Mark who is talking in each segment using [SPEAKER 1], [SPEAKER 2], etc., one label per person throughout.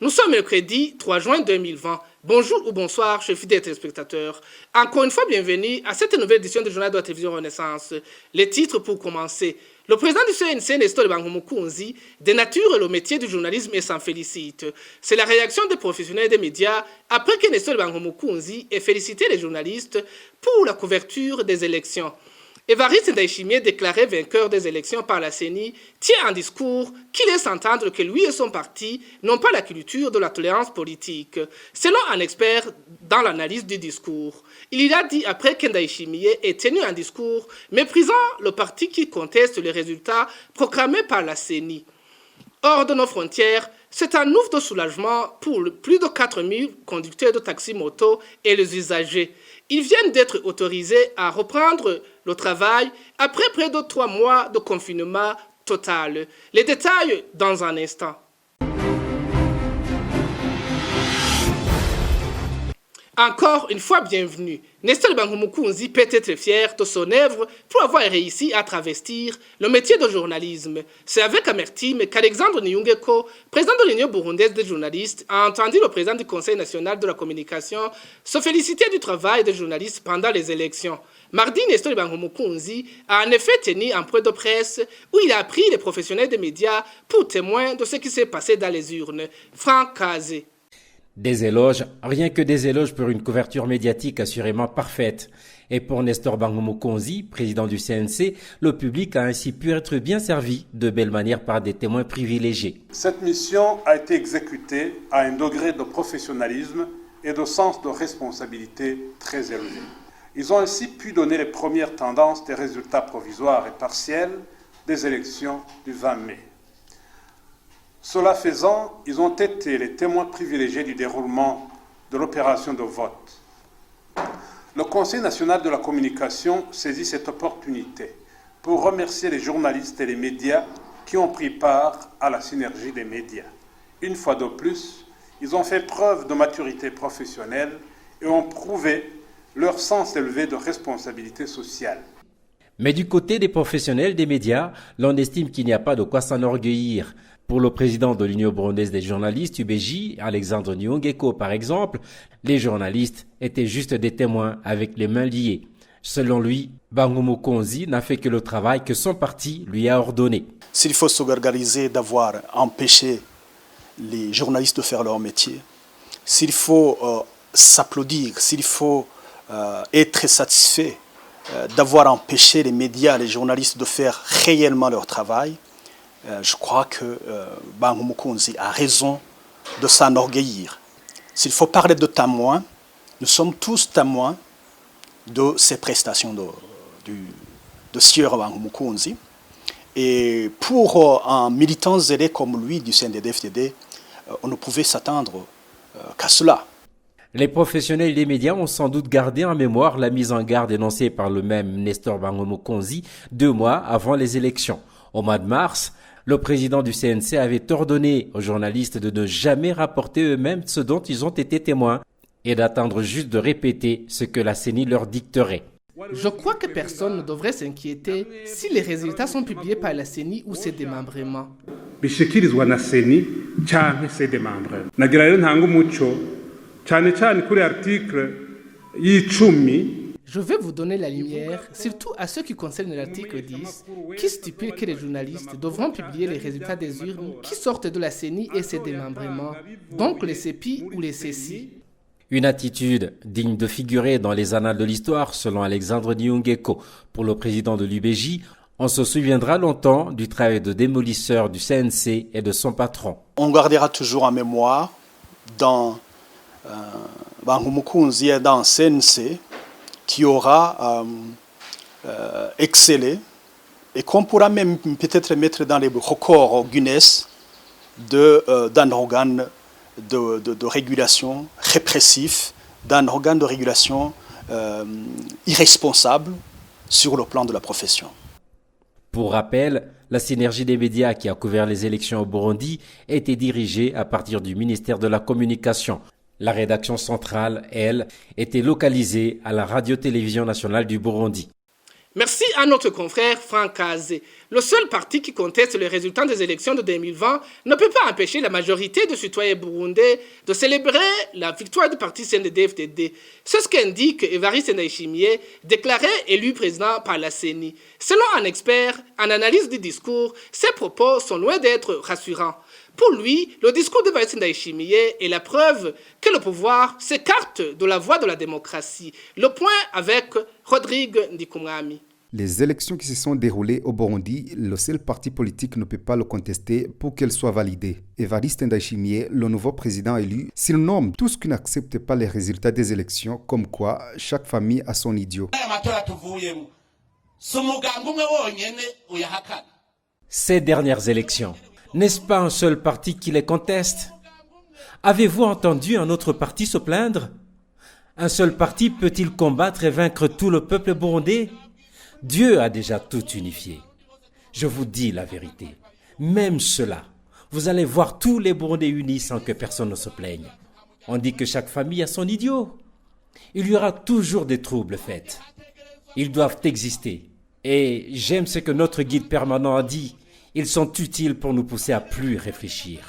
[SPEAKER 1] Nous sommes mercredi 3 juin 2020. Bonjour ou bonsoir, chers fidèles téléspectateurs. Encore une fois, bienvenue à cette nouvelle édition du journal de la télévision Renaissance. Les titres pour commencer. Le président du CNC, Nestor Bangoumukounzi, dénature le métier du journalisme et s'en félicite. C'est la réaction des professionnels des médias après que Nestor Bangoumukounzi ait félicité les journalistes pour la couverture des élections. Évariste Ndayishimiye, déclaré vainqueur des élections par la CENI, tient un discours qui laisse entendre que lui et son parti n'ont pas la culture de la tolérance politique. Selon un expert dans l'analyse du discours, il y a dit après que Ndayishimiye ait tenu un discours méprisant le parti qui conteste les résultats proclamés par la CENI. Hors de nos frontières, c'est un ouf de soulagement pour plus de 4000 conducteurs de taxi-moto et les usagers. Ils viennent d'être autorisés à reprendre le travail après près de 3 mois de confinement total. Les détails dans un instant. Encore une fois, bienvenue. Nestor Bangoumukounzi peut être fier de son œuvre pour avoir réussi à travestir le métier de journalisme. C'est avec amertume qu'Alexandre Niungeko, président de l'Union burundaise des journalistes, a entendu le président du Conseil national de la communication se féliciter du travail des journalistes pendant les élections. Mardi, Nestor Bangoumukounzi a en effet tenu un point de presse où il a pris les professionnels des médias pour témoins de ce qui s'est passé dans les urnes. Franck Kazé.
[SPEAKER 2] Des éloges, rien que des éloges pour une couverture médiatique assurément parfaite. Et pour Nestor Bangoumukounzi, président du CNC, le public a ainsi pu être bien servi de belle manière par des témoins privilégiés.
[SPEAKER 3] Cette mission a été exécutée à un degré de professionnalisme et de sens de responsabilité très élevé. Ils ont ainsi pu donner les premières tendances des résultats provisoires et partiels des élections du 20 mai. Cela faisant, ils ont été les témoins privilégiés du déroulement de l'opération de vote. Le Conseil national de la communication saisit cette opportunité pour remercier les journalistes et les médias qui ont pris part à la synergie des médias. Une fois de plus, ils ont fait preuve de maturité professionnelle et ont prouvé leur sens élevé de responsabilité sociale.
[SPEAKER 2] Mais du côté des professionnels des médias, l'on estime qu'il n'y a pas de quoi s'enorgueillir. Pour le président de l'Union burundaise des journalistes, UBJ, Alexandre Niungeko par exemple, les journalistes étaient juste des témoins avec les mains liées. Selon lui, Bangoumukounzi n'a fait que le travail que son parti lui a ordonné.
[SPEAKER 4] S'il faut se gargariser d'avoir empêché les journalistes de faire leur métier, s'il faut s'applaudir, s'il faut être satisfait d'avoir empêché les médias, les journalistes de faire réellement leur travail, je crois que Bangoumukounzi a raison de s'enorgueillir. S'il faut parler de témoins, nous sommes tous témoins de ces prestations de Sieur Bangoumukounzi. Et pour un militant zélé comme lui du CNDD-FDD, on ne pouvait s'attendre qu'à cela.
[SPEAKER 2] Les professionnels des médias ont sans doute gardé en mémoire la mise en garde énoncée par le même Nestor Bangoumukounzi 2 mois avant les élections. Au mois de mars, le président du CNC avait ordonné aux journalistes de ne jamais rapporter eux-mêmes ce dont ils ont été témoins et d'attendre juste de répéter ce que la CENI leur dicterait.
[SPEAKER 1] Je crois que personne ne devrait s'inquiéter si les résultats sont publiés par la CENI ou ses démembrements.
[SPEAKER 5] bishikirizwa na CENI canke ses démembrements. Nagira rero ntanga umuco cyane cyane kuri article y'icumi.
[SPEAKER 1] Je vais vous donner la lumière, surtout à ceux qui concernent l'article 10, qui stipule que les journalistes devront publier les résultats des urnes qui sortent de la CENI et ses démembrements, donc les CEPI ou les CECI.
[SPEAKER 2] Une attitude digne de figurer dans les annales de l'histoire, selon Alexandre Niungeko. Pour le président de l'UBJ, on se souviendra longtemps du travail de démolisseur du CNC et de son patron.
[SPEAKER 4] On gardera toujours en mémoire dans Bangoumukounzi et dans CNC qui aura excellé et qu'on pourra même peut-être mettre dans les records Guinness d'un organe de régulation répressif, d'un organe de régulation irresponsable sur le plan de la profession.
[SPEAKER 2] Pour rappel, la synergie des médias qui a couvert les élections au Burundi était dirigée à partir du ministère de la Communication. La rédaction centrale, elle, était localisée à la radio-télévision nationale du Burundi.
[SPEAKER 1] Merci à notre confrère Franck Kazé. Le seul parti qui conteste les résultats des élections de 2020 ne peut pas empêcher la majorité des citoyens burundais de célébrer la victoire du parti CNDD-FDD. C'est ce qu'indique Évariste Ndayishimiye, déclaré élu président par la CENI. Selon un expert en analyse du discours, ses propos sont loin d'être rassurants. Pour lui, le discours d'Évariste Ndayishimiye est la preuve que le pouvoir s'écarte de la voie de la démocratie. Le point avec Rodrigue Ndikumwami.
[SPEAKER 6] Les élections qui se sont déroulées au Burundi, le seul parti politique ne peut pas le contester pour qu'elles soient validées. Évariste Ndayishimiye, le nouveau président élu, s'il nomme tous qui n'acceptent pas les résultats des élections, comme quoi chaque famille a son idiot.
[SPEAKER 2] Ces dernières élections, n'est-ce pas un seul parti qui les conteste? Avez-vous entendu un autre parti se plaindre? Un seul parti peut-il combattre et vaincre tout le peuple burundais? Dieu a déjà tout unifié. Je vous dis la vérité. Même cela, vous allez voir tous les Burundais unis sans que personne ne se plaigne. On dit que chaque famille a son idiot. Il y aura toujours des troubles faits. Ils doivent exister. Et j'aime ce que notre guide permanent a dit. Ils sont utiles pour nous pousser à plus réfléchir.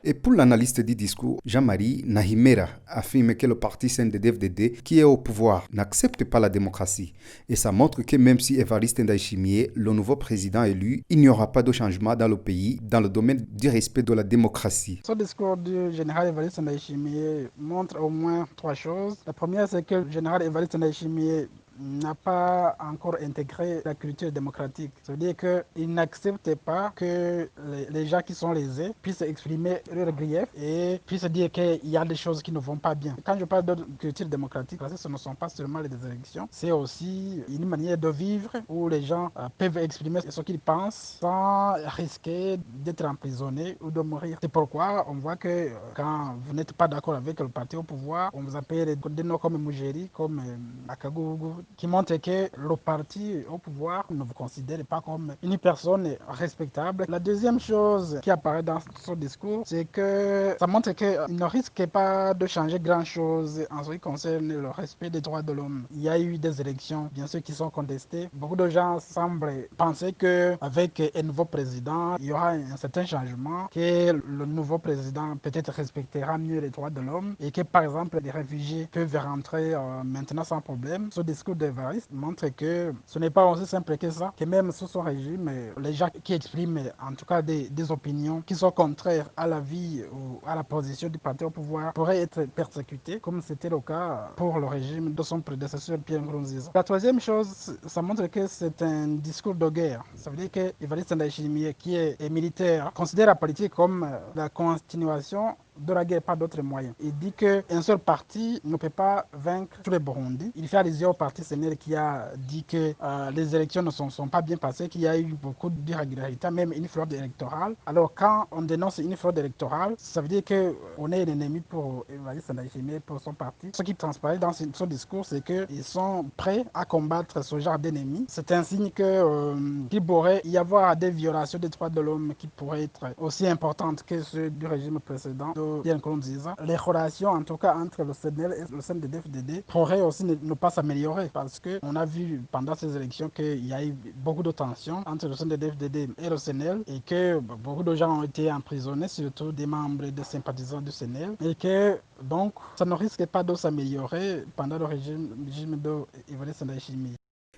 [SPEAKER 6] Et pour l'analyste du discours, Jean-Marie Nahimera affirme que le parti CNDD-FDD, qui est au pouvoir, n'accepte pas la démocratie. Et ça montre que même si Évariste Ndayishimiye, le nouveau président élu, il n'y aura pas de changement dans le pays dans le domaine du respect de la démocratie.
[SPEAKER 7] Ce discours du général Évariste Ndayishimiye montre au moins trois choses. La première, c'est que le général Évariste Ndayishimiye n'a pas encore intégré la culture démocratique. C'est-à-dire qu'il n'accepte pas que les gens qui sont lésés puissent exprimer leurs griefs et puissent dire qu'il y a des choses qui ne vont pas bien. Quand je parle de culture démocratique, ce ne sont pas seulement les élections, c'est aussi une manière de vivre où les gens peuvent exprimer ce qu'ils pensent sans risquer d'être emprisonnés ou de mourir. C'est pourquoi on voit que quand vous n'êtes pas d'accord avec le parti au pouvoir, on vous appelle des noms comme Mougeri, comme Akagougou, qui montre que le parti au pouvoir ne vous considère pas comme une personne respectable. La deuxième chose qui apparaît dans ce discours, c'est que ça montre qu'il ne risque pas de changer grand-chose en ce qui concerne le respect des droits de l'homme. Il y a eu des élections, bien sûr, qui sont contestées. Beaucoup de gens semblent penser qu'avec un nouveau président, il y aura un certain changement, que le nouveau président peut-être respectera mieux les droits de l'homme et que, par exemple, les réfugiés peuvent rentrer maintenant sans problème. Ce discours d'Évariste montre que ce n'est pas aussi simple que ça, que même sous son régime, les gens qui expriment en tout cas des opinions qui sont contraires à la vie ou à la position du parti au pouvoir pourraient être persécutés, comme c'était le cas pour le régime de son prédécesseur Pierre Nkurunziza. La troisième chose, ça montre que c'est un discours de guerre. Ça veut dire que Évariste Ndayishimiye, qui est militaire, considère la politique comme la continuation de la guerre par d'autres moyens. Il dit qu'un seul parti ne peut pas vaincre tous les Burundis. Il fait allusion au parti CNL qui a dit que les élections ne sont pas bien passées, qu'il y a eu beaucoup d'irrégularités, même une fraude électorale. Alors quand on dénonce une fraude électorale, ça veut dire qu'on est un ennemi pour Évariste Ndayishimiye, pour son parti. Ce qui transparaît dans son discours, c'est qu'ils sont prêts à combattre ce genre d'ennemis. C'est un signe qu'il pourrait y avoir des violations des droits de l'homme qui pourraient être aussi importantes que ceux du régime précédent de Pierre Nkurunziza. Les relations, en tout cas, entre le CNL et le CNDD-FDD pourraient aussi ne pas s'améliorer parce qu'on a vu pendant ces élections qu'il y a eu beaucoup de tensions entre le CNDD-FDD et le CNL et que beaucoup de gens ont été emprisonnés, surtout des membres et des sympathisants du CNL, et que donc ça ne risque pas de s'améliorer pendant le régime de Évariste Ndayishimiye.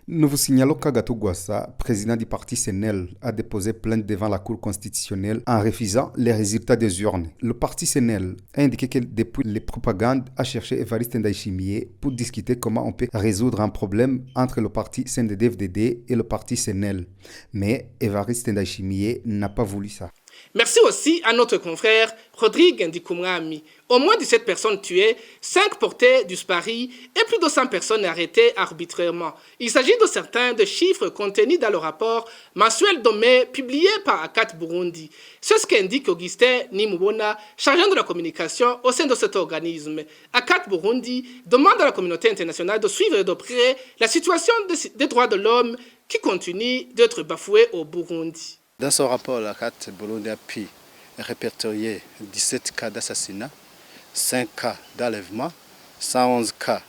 [SPEAKER 6] Nous vous signalons qu'Agathon Rwasa, président du parti CNL, a déposé plainte devant la Cour constitutionnelle en refusant les résultats des urnes. Le parti CNL a indiqué que depuis les propagandes a cherché Évariste Ndayishimiye pour discuter comment on peut résoudre un problème entre le parti CNDD-FDD et le parti CNL. Mais Évariste Ndayishimiye n'a pas voulu ça.
[SPEAKER 1] Merci aussi à notre confrère Rodrigue Ndikumwami. Au moins 17 personnes tuées, 5 portées disparues et plus de 100 personnes arrêtées arbitrairement. Il s'agit de certains des chiffres contenus dans le rapport mensuel de mai publié par ACAT Burundi. C'est ce qu'indique Augustin Nimubona, chargé de la communication au sein de cet organisme. ACAT Burundi demande à la communauté internationale de suivre de près la situation des droits de l'homme qui continue d'être bafouée au Burundi.
[SPEAKER 8] Dans son rapport, la CAT Burundi a pu répertorier 17 cas d'assassinat, 5 cas d'enlèvement, 111 cas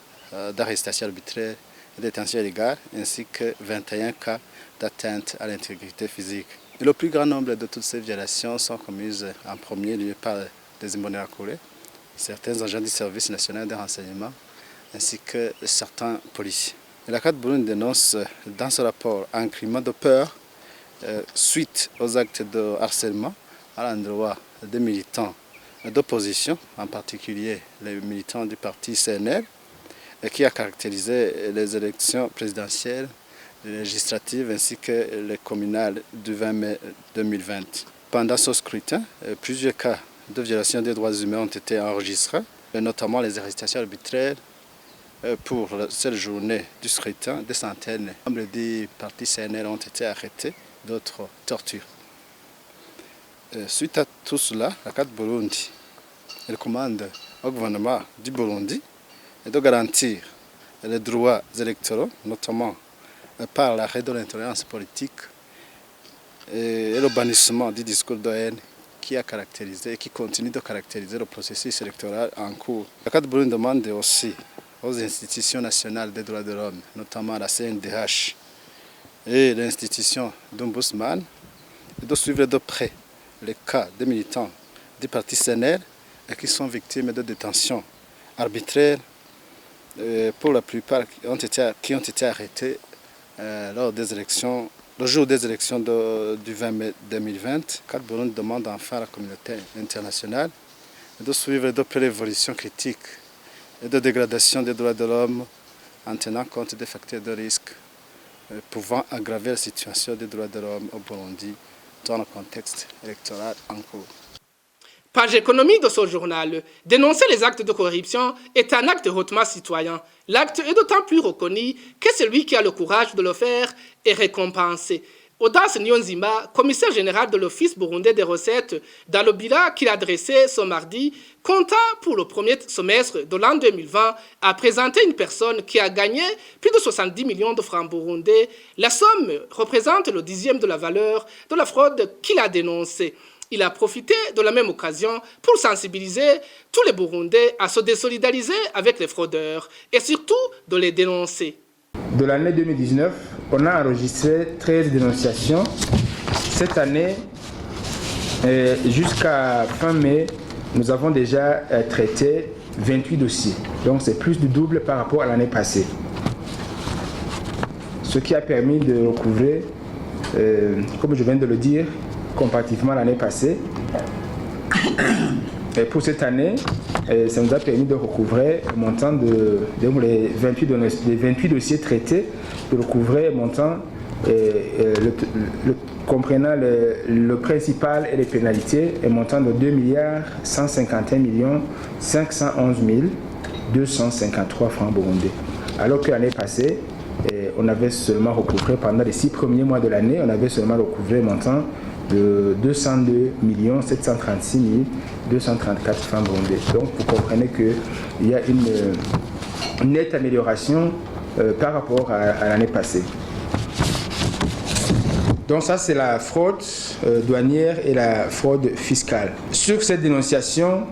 [SPEAKER 8] d'arrestation arbitraire et de détention illégale, ainsi que 21 cas d'atteinte à l'intégrité physique. Et le plus grand nombre de toutes ces violations sont commises en premier lieu par des imbonerakure, certains agents du service national de renseignement, ainsi que certains policiers. Et la CAD Burundi dénonce dans ce rapport un climat de peur suite aux actes de harcèlement à l'endroit des militants d'opposition, en particulier les militants du parti CNL, qui a caractérisé les élections présidentielles, les législatives ainsi que les communales du 20 mai 2020. Pendant ce scrutin, plusieurs cas de violation des droits humains ont été enregistrés, notamment les arrestations arbitraires. Pour cette journée du scrutin, des centaines de membres du parti CNL ont été arrêtés, d'autres tortures. Suite à tout cela, la CAD Burundi recommande au gouvernement du Burundi de garantir les droits électoraux, notamment par l'arrêt de l'intolérance politique et le bannissement du discours de haine qui a caractérisé et qui continue de caractériser le processus électoral en cours. La CAD Burundi demande aussi aux institutions nationales des droits de l'homme, notamment la CNDH et l'institution d'Ombudsman, de suivre de près les cas des militants du parti CNL qui sont victimes de détention arbitraire, pour la plupart qui ont été arrêtés lors des élections, le jour des élections du 20 mai 2020. CAD Burundi demande enfin à la communauté internationale de suivre de près l'évolution critique et de dégradation des droits de l'homme en tenant compte des facteurs de risque pouvant aggraver la situation des droits de l'homme au Burundi dans le contexte électoral en cours.
[SPEAKER 1] Page économie de ce journal. Dénoncer les actes de corruption est un acte hautement citoyen. L'acte est d'autant plus reconnu que celui qui a le courage de le faire est récompensé. Audace Nyonzima, commissaire général de l'Office burundais des recettes, dans le bilan qu'il a dressé ce mardi, comptant pour le premier semestre de l'an 2020, a présenté une personne qui a gagné plus de 70 millions de francs burundais. La somme représente le 10e de la valeur de la fraude qu'il a dénoncée. Il a profité de la même occasion pour sensibiliser tous les Burundais à se désolidariser avec les fraudeurs et surtout de les dénoncer.
[SPEAKER 9] De l'année 2019, on a enregistré 13 dénonciations. Cette année, jusqu'à fin mai, nous avons déjà traité 28 dossiers. Donc c'est plus du double par rapport à l'année passée. Ce qui a permis de recouvrer, comme je viens de le dire, comparativement à l'année passée. Et pour cette année, ça nous a permis de recouvrer le montant les 28 dossiers traités, de recouvrer le montant comprenant le principal et les pénalités, un montant de 2 151 511 253 francs burundais. Alors que l'année passée, on avait seulement recouvré, pendant les 6 premiers mois de l'année, on avait seulement recouvré le montant de 202 736 234 francs burundais. Donc vous comprenez qu'il y a une nette amélioration par rapport à l'année passée. Donc ça c'est la fraude douanière et la fraude fiscale. Sur cette dénonciation,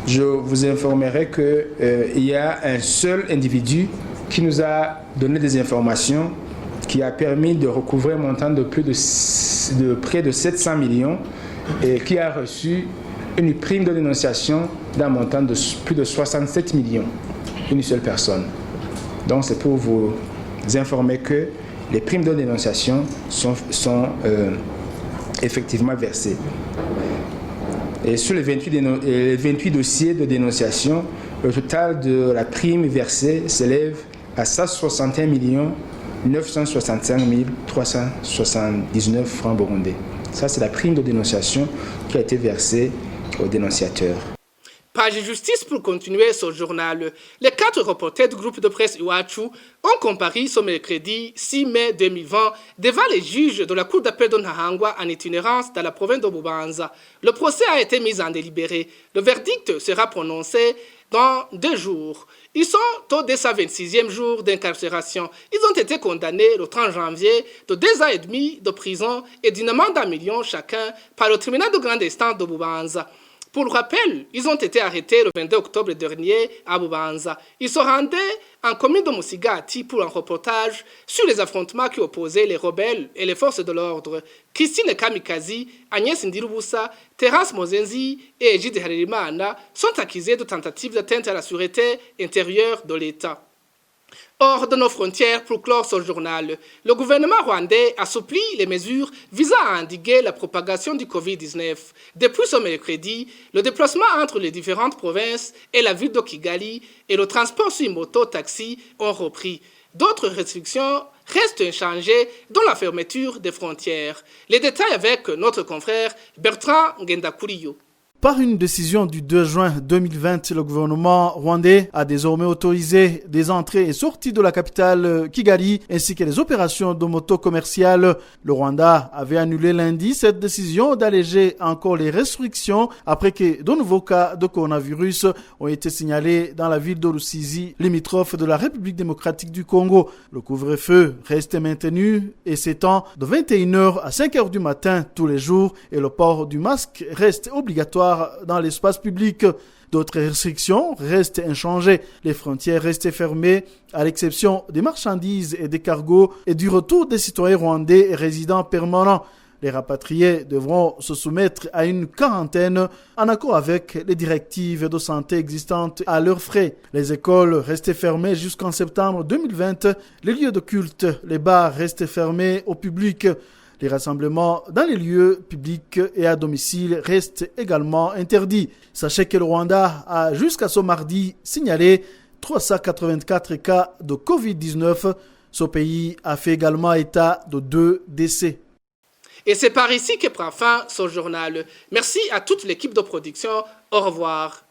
[SPEAKER 9] je vous informerai qu'il y a un seul individu qui nous a donné des informations qui a permis de recouvrer un montant de près de 700 millions et qui a reçu une prime de dénonciation d'un montant de plus de 67 millions, une seule personne. Donc c'est pour vous informer que les primes de dénonciation sont effectivement versées. Et sur les 28 dossiers de dénonciation, le total de la prime versée s'élève à 161 965 379 francs burundais. Ça, c'est la prime de dénonciation qui a été versée aux dénonciateurs.
[SPEAKER 1] Page justice pour continuer ce journal. Les 4 reporters du groupe de presse Iwachu ont comparu ce mercredi 6 mai 2020 devant les juges de la cour d'appel de Nahangwa en itinérance dans la province de Bubanza. Le procès a été mis en délibéré. Le verdict sera prononcé dans 2 jours. Ils sont au 226e jour d'incarcération. Ils ont été condamnés le 30 janvier de 2 ans et demi de prison et d'une amende d'1 million chacun par le tribunal de grande instance de Bubanza. Pour le rappel, ils ont été arrêtés le 22 octobre dernier à Bubanza. Ils se rendaient en commune de Musigati pour un reportage sur les affrontements qui opposaient les rebelles et les forces de l'ordre. Christine Kamikazi, Agnès Ndirubusa, Terence Mozenzi et Egide Harerimana sont accusés de tentatives d'atteinte à la sûreté intérieure de l'État. Hors de nos frontières, pour clore ce journal, le gouvernement rwandais assouplit les mesures visant à endiguer la propagation du Covid-19. Depuis ce mercredi, le déplacement entre les différentes provinces et la ville de Kigali et le transport sur moto-taxi ont repris. D'autres restrictions restent inchangées, dont la fermeture des frontières. Les détails avec notre confrère Bertrand Ngendakuriyo.
[SPEAKER 10] Par une décision du 2 juin 2020, le gouvernement rwandais a désormais autorisé des entrées et sorties de la capitale Kigali ainsi que les opérations de moto commerciales. Le Rwanda avait annulé lundi cette décision d'alléger encore les restrictions après que de nouveaux cas de coronavirus ont été signalés dans la ville de Rusizi, limitrophe de la République démocratique du Congo. Le couvre-feu reste maintenu et s'étend de 21h à 5h du matin tous les jours et le port du masque reste obligatoire dans l'espace public. D'autres restrictions restent inchangées. Les frontières restent fermées à l'exception des marchandises et des cargos et du retour des citoyens rwandais et résidents permanents. Les rapatriés devront se soumettre à une quarantaine en accord avec les directives de santé existantes à leurs frais. Les écoles restent fermées jusqu'en septembre 2020. Les lieux de culte, les bars restent fermés au public. Les rassemblements dans les lieux publics et à domicile restent également interdits. Sachez que le Rwanda a jusqu'à ce mardi signalé 384 cas de Covid-19. Ce pays a fait également état de 2 décès.
[SPEAKER 1] Et c'est par ici que prend fin ce journal. Merci à toute l'équipe de production. Au revoir.